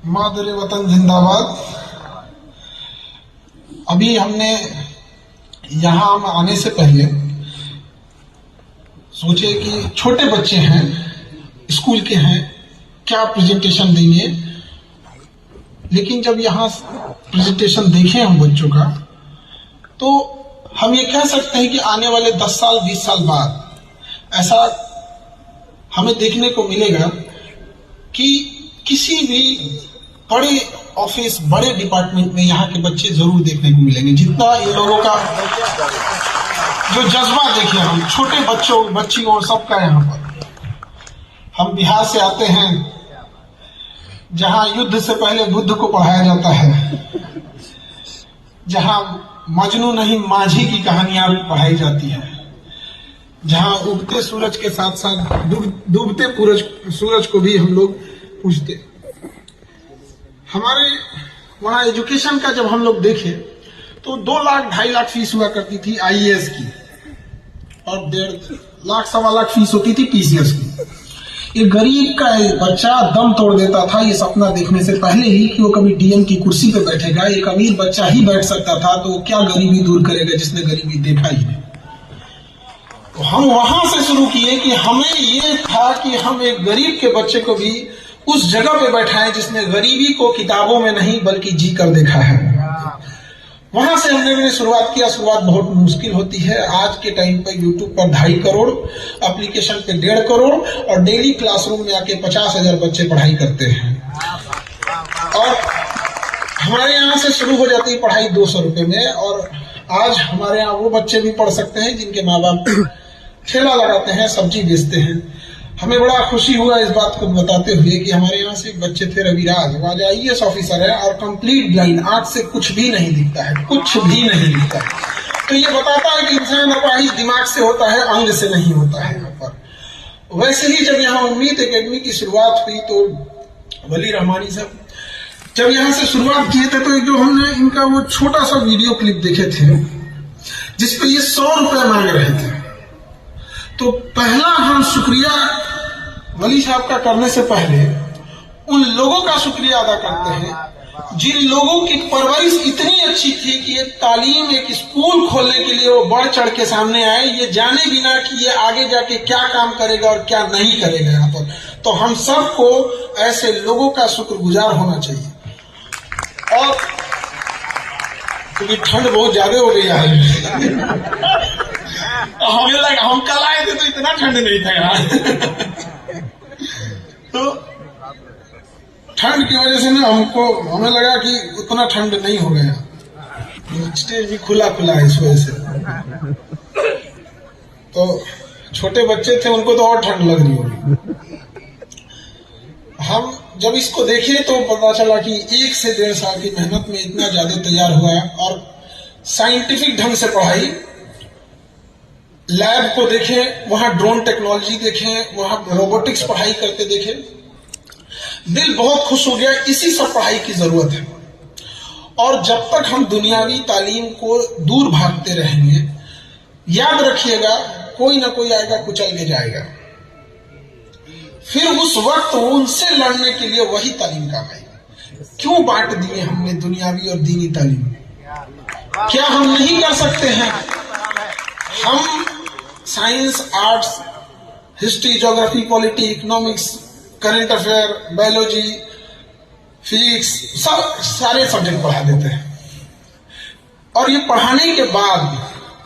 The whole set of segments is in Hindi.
मादरे वतन जिंदाबाद। अभी हमने यहाँ आने से पहले सोचे कि छोटे बच्चे हैं, स्कूल के हैं, क्या प्रेजेंटेशन देंगे। लेकिन जब यहाँ प्रेजेंटेशन देखे हम बच्चों का, तो हम ये कह सकते हैं कि आने वाले 10 साल 20 साल बाद ऐसा हमें देखने को मिलेगा कि किसी भी बड़े ऑफिस, बड़े डिपार्टमेंट में यहाँ के बच्चे जरूर देखने को मिलेंगे। जितना ये लोगों का जो जज्बा देखे हम, छोटे बच्चों बच्चियों सबका यहाँ पर। हम बिहार से आते हैं जहाँ युद्ध से पहले बुद्ध को पढ़ाया जाता है, जहाँ मजनू नहीं माझी की कहानियां पढ़ाई जाती है, जहाँ उगते सूरज के साथ साथ डूबते सूरज को भी हम लोग पूजते। हमारे वहाँ एजुकेशन का जब हम लोग देखे तो 2 लाख 2.5 लाख फीस हुआ करती थी आईएएस की, और 1.5 लाख 1.25 लाख फीस होती थी पीसीएस की। ये गरीब का बच्चा दम तोड़ देता था ये सपना देखने से पहले ही कि वो कभी डीएम की कुर्सी पे बैठेगा। एक अमीर बच्चा ही बैठ सकता था, तो क्या गरीबी दूर करेगा जिसने गरीबी देखा ही नहीं। तो हम वहां से शुरू किए कि हमें ये था कि हम एक गरीब के बच्चे को भी उस जगह पे बैठाएं जिसने गरीबी को किताबों में नहीं बल्कि जी कर देखा है। वहां से हमने शुरुआत किया। शुरुआत बहुत मुश्किल होती है। आज के टाइम पर यूट्यूब पर 2.5 करोड़, एप्लीकेशन पे 1.5 करोड़, और डेली क्लासरूम में आके 50,000 बच्चे पढ़ाई करते हैं। और हमारे यहाँ से शुरू हो जाती है पढ़ाई 200 रुपए में, और आज हमारे यहाँ वो बच्चे भी पढ़ सकते हैं जिनके माँ बाप ठेला लगाते हैं, सब्जी बेचते हैं। हमें बड़ा खुशी हुआ इस बात को बताते हुए कि हमारे यहाँ से एक बच्चे थे रविराज, वो आज आईएएस ऑफिसर है और कंप्लीट ब्लाइंड, आंख से कुछ भी नहीं दिखता है, कुछ भी नहीं दिखता है। तो ये बताता है कि इंसान अपाहिज दिमाग से होता है, अंग से नहीं होता है। यहाँ पर वैसे ही जब यहाँ उम्मीद एकेडमी की शुरुआत हुई तो वली रहमानी साहब जब यहाँ से शुरुआत किए थे, तो जो हमने इनका वो छोटा सा वीडियो क्लिप देखे थे जिसपे ये 100 रुपए मांग रहे थे, तो पहला हम शुक्रिया वली साहब का करने से पहले उन लोगों का शुक्रिया अदा करते हैं जिन लोगों की परवरिश इतनी अच्छी थी कि ये तालीम, एक स्कूल खोलने के लिए वो बढ़ चढ़ के सामने आए, ये जाने बिना कि ये आगे जाके क्या काम करेगा और क्या नहीं करेगा यहाँ पर। तो हम सबको ऐसे लोगों का शुक्रगुजार होना चाहिए। और क्योंकि ठंड बहुत ज्यादा हो गई है हमें लगा, हम कल आए थे तो इतना ठंड नहीं था यहाँ तो ठंड की वजह से ना हमें लगा कि उतना ठंड नहीं हो गया। स्टेज भी खुला खुला है इस वजह से। तो छोटे बच्चे थे, उनको तो और ठंड लग रही होगी। हम जब इसको देखे तो पता चला कि 1 से 1.5 साल की मेहनत में इतना ज्यादा तैयार हुआ है। और साइंटिफिक ढंग से पढ़ाई, लैब को देखे, वहां ड्रोन टेक्नोलॉजी देखे, वहां रोबोटिक्स पढ़ाई करते देखे, दिल बहुत खुश हो गया। इसी सब पढ़ाई की जरूरत है। और जब तक हम दुनियावी तालीम को दूर भागते रहेंगे, याद रखिएगा कोई ना कोई आएगा कुचल के जाएगा। फिर उस वक्त उनसे लड़ने के लिए वही तालीम काम आएगी। क्यों बांट दिए हमने दुनियावी और दीनी तालीम? क्या हम नहीं कर सकते हैं? हम science, arts, history, geography, polity, economics, current affair, biology, physics, सारे सब्जेक्ट पढ़ा देते हैं। और ये पढ़ाने के बाद,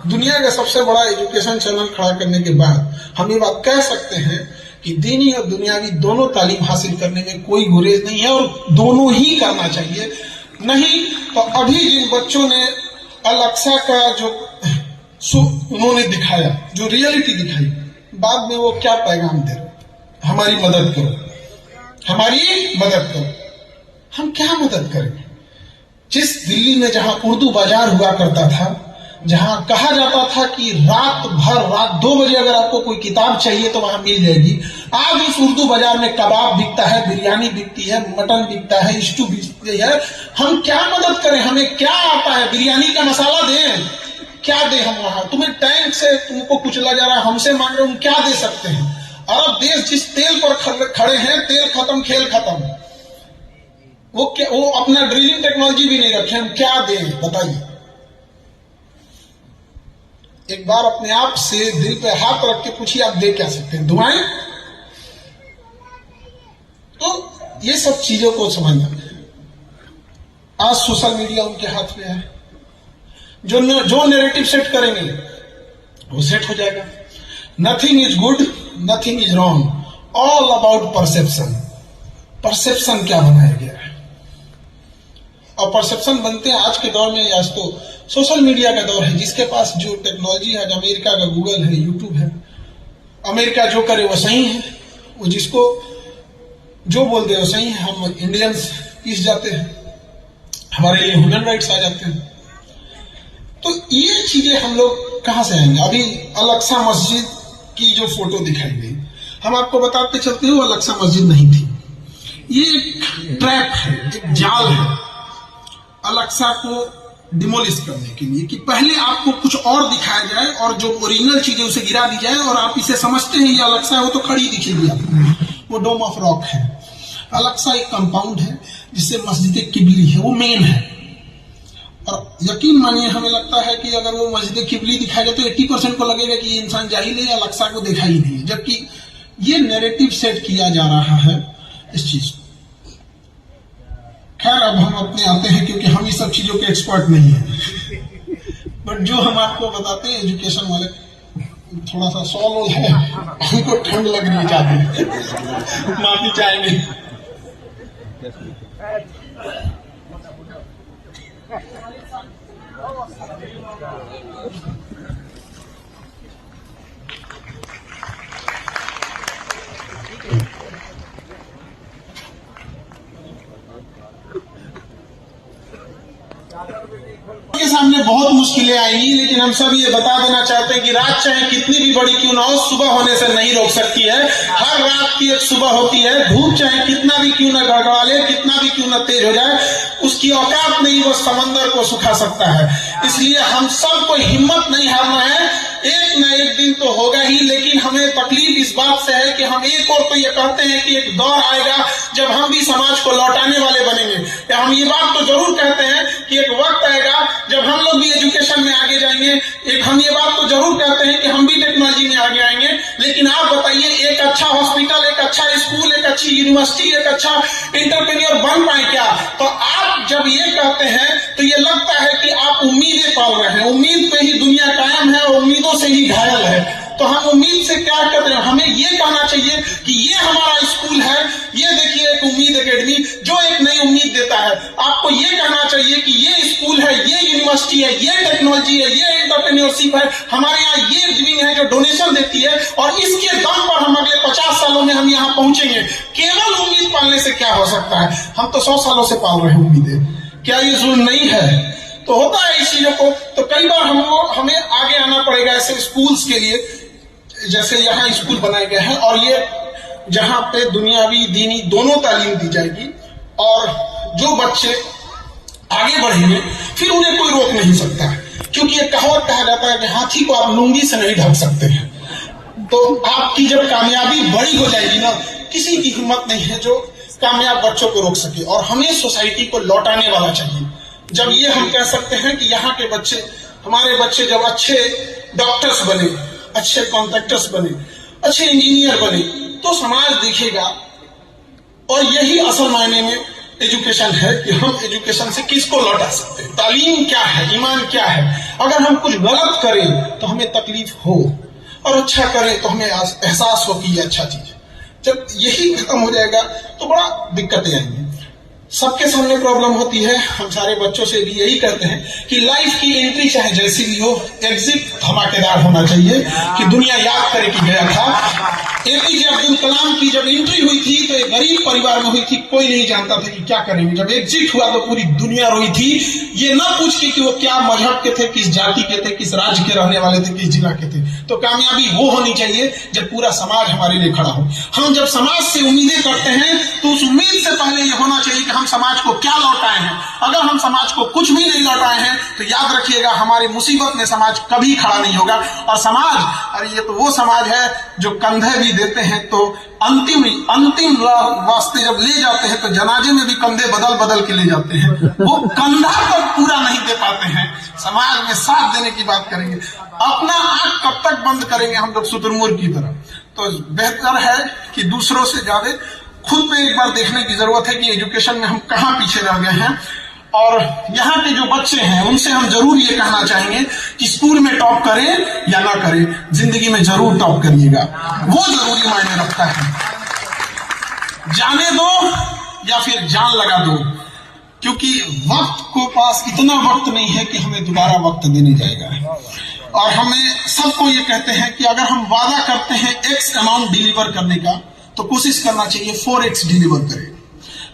दुनिया का सबसे बड़ा एजुकेशन चैनल खड़ा करने के बाद, हम ये बात कह सकते हैं कि दीनी और दुनियावी दोनों तालीम हासिल करने में कोई गुरेज नहीं है, और दोनों ही करना चाहिए। नहीं तो अभी जिन बच्चों ने अल-अक्सा का जो उन्होंने दिखाया, जो रियलिटी दिखाई, बाद में वो क्या पैगाम दे, हमारी मदद करो, हमारी मदद करो। हम क्या मदद करेंगे? जिस दिल्ली में जहां उर्दू बाजार हुआ करता था, जहां कहा जाता था कि रात 2 बजे अगर आपको कोई किताब चाहिए तो वहां मिल जाएगी, आज उस उर्दू बाजार में कबाब बिकता है, बिरयानी बिकती है, मटन बिकता है, स्टू बिकती है। हम क्या मदद करें? हमें क्या आता है? बिरयानी का मसाला दें? क्या दे हम वहां? तुम्हें टैंक से तुमको कुचला जा रहा है, हमसे मांग रहे हो, हम क्या दे सकते हैं? अरब देश जिस तेल पर खड़े हैं, तेल खत्म, खेल खत्म। वो अपना ड्रिलिंग टेक्नोलॉजी भी नहीं रखे, हम क्या दें बताइए। एक बार अपने आप से दिल पे हाथ रख के पूछिए, आप दे क्या सकते हैं? दुआएं। तो ये सब चीजों को समझना। आज सोशल मीडिया उनके हाथ में है, जो नैरेटिव सेट करेंगे वो सेट हो जाएगा। Nothing is good, nothing is wrong, all about perception. Perception क्या बनाया गया है, और परसेप्शन बनते हैं आज के दौर में। आज तो सोशल मीडिया का दौर है, जिसके पास जो टेक्नोलॉजी है, अमेरिका का गूगल है, यूट्यूब है, अमेरिका जो करे वो सही है, वो जिसको जो बोल दे वो सही है। हम इंडियंस पीस जाते हैं, हमारे लिए ह्यूमन राइट्स आ जाते हैं। तो ये चीजें हम लोग कहां से आएंगे? अभी अलक्सा मस्जिद की जो फोटो दिखाई गई, हम आपको बताते चलते हुए अलक्सा मस्जिद नहीं थी। ये एक ट्रैप है, एक जाल है अलक्सा को डिमोलिश करने के लिए, कि पहले आपको कुछ और दिखाया जाए और जो ओरिजिनल चीजें उसे गिरा दी जाए, और आप इसे समझते हैं ये अलक्सा है, वो तो खड़ी दिखेगी आपको, वो डोम ऑफ रॉक है। अलक्सा एक कंपाउंड है जिससे मस्जिद किबली है, वो मेन है। और यकीन मानिए, हमें लगता है कि अगर वो मस्जिद किबली दिखाया जाए तो 80% को लगेगा कि ये इंसान जाहिल है, अलक्सा को देखा ही नहीं, जबकि ये नैरेटिव सेट किया जा रहा है इस चीज को। खैर, अब हम अपने आते हैं, क्योंकि हम इस सब चीजों के एक्सपर्ट नहीं हैं, बट जो हम आपको बताते हैं एजुकेशन वाले, थोड़ा सा सॉल्व है, हमको ठंड लग रही है ज्यादा, माफी चाहेंगे। के सामने बहुत मुश्किलें आएंगी, लेकिन हम सब ये बता देना चाहते हैं कि रात चाहे कितनी भी बड़ी क्यों ना हो, सुबह होने से नहीं रोक सकती है। हर रात की एक सुबह होती है। धूप चाहे कितना भी क्यों ना गड़गड़ा ले, कितना भी क्यों ना तेज हो जाए, उसकी औकात नहीं वो समंदर को सुखा सकता है। इसलिए हम सबको हिम्मत नहीं हारना है, एक न एक दिन तो होगा ही। लेकिन हमें तकलीफ इस बात से है कि हम एक और तो ये कहते हैं कि एक दौर आएगा जब हम भी समाज को लौटाने वाले बनेंगे, या हम ये बात तो जरूर कहते हैं कि एक वक्त आएगा जब हम लोग भी एजुकेशन में आगे जाएंगे। एक हम ये बात तो जरूर कहते हैं कि हम भी टेक्नोलॉजी में आगे आएंगे। लेकिन आप बताइए, एक अच्छा हॉस्पिटल, एक अच्छा स्कूल, एक अच्छी यूनिवर्सिटी, एक अच्छा एंटरप्रेन्योर बन पाए क्या? तो आप जब ये कहते हैं तो ये लगता है कि आप उम्मीदें पाल रहे हैं। उम्मीद पे ही दुनिया कायम है और उम्मीदों से ही घायल है। तो हम उम्मीद से क्या करते हैं? हमें ये कहना चाहिए कि ये हमारा स्कूल है, ये देखिए एक उम्मीद एकेडमी जो एक नई उम्मीद देता है। आपको ये कहना चाहिए कि ये स्कूल है, ये यूनिवर्सिटी है, ये टेक्नोलॉजी है, ये एंटरप्रेन्योरशिप है, हमारे यहाँ ये विंग है जो डोनेशन देती है, और इसके दम पर हम अगले 50 सालों में हम यहाँ पहुंचेंगे। केवल उम्मीद पालने से क्या हो सकता है? हम तो 100 सालों से पाल रहे हैं उम्मीदें। क्या ये जुल्म नहीं है? तो होता है इस चीजों को। तो कई बार हमें आगे आना पड़ेगा ऐसे स्कूल्स के लिए, जैसे यहाँ स्कूल बनाए गए हैं, और ये जहां पे दुनियावी दीनी दोनों तालीम दी जाएगी, और जो बच्चे आगे बढ़ेंगे फिर उन्हें कोई रोक नहीं सकता, क्योंकि एक कहावत कहा जाता है कि हाथी को आप लुंगी से नहीं ढक सकते हैं। तो आपकी जब कामयाबी बड़ी हो जाएगी ना, किसी की हिम्मत नहीं है जो कामयाब बच्चों को रोक सके। और हमें सोसाइटी को लौटाने वाला चाहिए। जब ये हम कह सकते हैं कि यहाँ के बच्चे, हमारे बच्चे जब अच्छे डॉक्टर्स बने, अच्छे कॉन्ट्रैक्टर्स बने, अच्छे इंजीनियर बने, तो समाज दिखेगा। और यही असल मायने में एजुकेशन है कि हम एजुकेशन से किसको लौटा सकते हैं। तालीम क्या है, ईमान क्या है। अगर हम कुछ गलत करें तो हमें तकलीफ हो, और अच्छा करें तो हमें एहसास हो कि ये अच्छा चीज है। जब यही खत्म हो जाएगा तो बड़ा दिक्कतें आएंगी। सबके सामने प्रॉब्लम होती है। हम सारे बच्चों से भी यही कहते हैं कि लाइफ की एंट्री चाहे जैसी भी हो, एग्जिट धमाकेदार होना चाहिए कि दुनिया याद करे कि गया था। एपीजे अब्दुल कलाम की जब एंट्री हुई थी तो एक गरीब परिवार में हुई थी, कोई नहीं जानता था कि क्या करेंगे। जब एग्जिट हुआ तो पूरी दुनिया रोई थी, ये ना पूछ के कि वो क्या मजहब के थे, किस जाति के थे, किस राज्य के रहने वाले थे, किस जिला के थे। तो कामयाबी वो होनी चाहिए जब पूरा समाज हमारे लिए खड़ा हो। हम जब समाज से उम्मीदें करते हैं तो उस उम्मीद से पहले ये होना चाहिए कि हम समाज को क्या लौटाए हैं। अगर हम समाज को कुछ भी नहीं लौटाए हैं तो याद रखिएगा हमारी मुसीबत में समाज कभी खड़ा नहीं होगा। और समाज, अरे ये तो वो समाज है जो कंधे भी देते हैं तो अंतिम वास्ते जब ले जाते हैं तो जनाजे में भी कंधे बदल बदल के ले जाते हैं, वो कंधा तक पूरा नहीं दे पाते हैं। समाज में साथ देने की बात करेंगे, अपना आंख कब तक बंद करेंगे हम लोग शुतुरमुर्ग की तरह। तो बेहतर है कि दूसरों से ज्यादा खुद में एक बार देखने की जरूरत है कि एजुकेशन में हम कहाँ पीछे रह गए हैं। और यहाँ के जो बच्चे हैं उनसे हम जरूर ये कहना चाहेंगे कि स्कूल में टॉप करें या ना करें, जिंदगी में जरूर टॉप करिएगा, वो जरूरी मायने रखता है। जाने दो या फिर जान लगा दो, क्योंकि वक्त को पास इतना वक्त नहीं है कि हमें दोबारा वक्त देने जाएगा। और हमें सबको ये कहते हैं कि अगर हम वादा करते हैं X अमाउंट डिलीवर करने का तो कोशिश करना चाहिए 4X डिलीवर करें।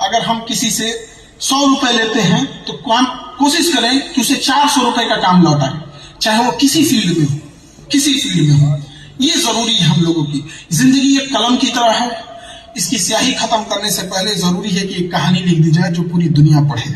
अगर हम किसी से 100 रुपए लेते हैं तो कोशिश करें कि उसे 400 रुपए का काम लौटाएं, चाहे वो किसी फील्ड में हो, किसी फील्ड में हो। ये जरूरी है हम लोगों की। जिंदगी एक कलम की तरह है, इसकी स्याही खत्म करने से पहले जरूरी है कि एक कहानी लिख दी जाए जो पूरी दुनिया पढ़े।